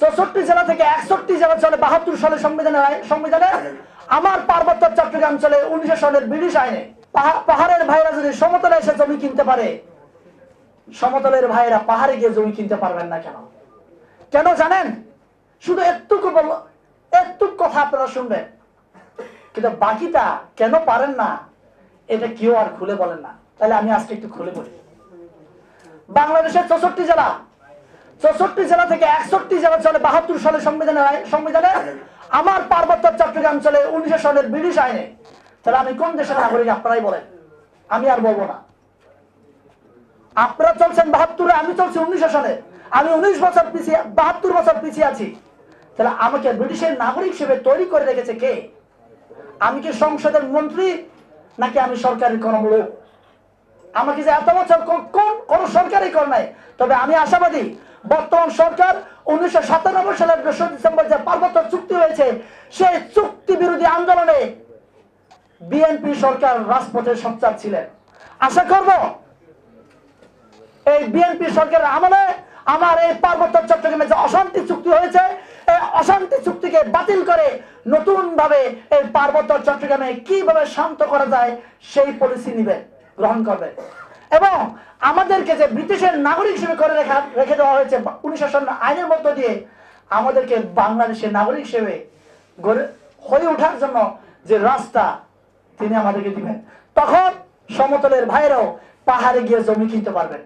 64 জেলা থেকে 61 জেলা চলে 72 সালের সংবিধানে, আমার পার্বত্য চট্টগ্রাম চলে 1900 সালের ব্রিটিশ আইনে। পাহাড়ের ভাইরা যদি সমতলে এসে জমি কিনতে পারে, সমতলের ভাইরা পাহাড়ে গিয়ে জমি কিনতে পারবেন না কেন? কেন জানেন? শুধু এতটুকু কথা আপনারা শুনবেন, কিন্তু বাকিটা কেন পারেন না এটা কেউ আর খুলে বলেন না। তাহলে আমি আজকে একটু খুলে বলি। বাংলাদেশের 64 জেলা থেকে 61 জেলা চলে 72 সালের সংবিধানে, আমার পার্বত্য চট্টগ্রাম চলে 1900 সালের ব্রিটিশ আইনে। তাহলে আমি কোন দেশের নাগরিক আপনারাই বলেন, আমি আর বলবো না। আপনারা চলছেন 72-এ, আমি চলছি 1900 সালে। আমি 19 বছর পিছিয়ে, 72 বছর পিছিয়ে আছি। তাহলে আমাকে ব্রিটিশের নাগরিক হিসেবে তৈরি করে রেখেছে কে? আমি কি সংসদের মন্ত্রী, নাকি আমি সরকারের কোন লোক? আমাকে যে এত বছর কোন সরকারই করে নাই। তবে আমি আশাবাদী, বর্তমান সরকার 1997 সালের 2 ডিসেম্বর যে পার্বত্য চুক্তি হয়েছে, সেই চুক্তি বিরোধী আন্দোলনে বিএনপি সরকার রাজপথে সোচ্চার ছিলেন। আশা করব এই বিএনপি সরকারের আমলে আমার এই পার্বত্য চট্টগ্রামে যে অশান্তি চুক্তি হয়েছে, এই অশান্তি চুক্তিকে বাতিল করে নতুন ভাবে এই পার্বত্য চট্টগ্রামে কিভাবে শান্ত করা যায় সেই পলিসি গ্রহণ করবে। এবং আমাদেরকে যে ব্রিটিশের নাগরিক হিসেবে করে রেখে দেওয়া হয়েছে 1900 সালের আইনের মধ্য দিয়ে, আমাদেরকে বাংলাদেশের নাগরিক হিসেবে হয়ে ওঠার জন্য যে রাস্তা তিনি আমাদেরকে দিবেন, তখন সমতলের ভাইরাও পাহাড়ে গিয়ে জমি কিনতে পারবেন।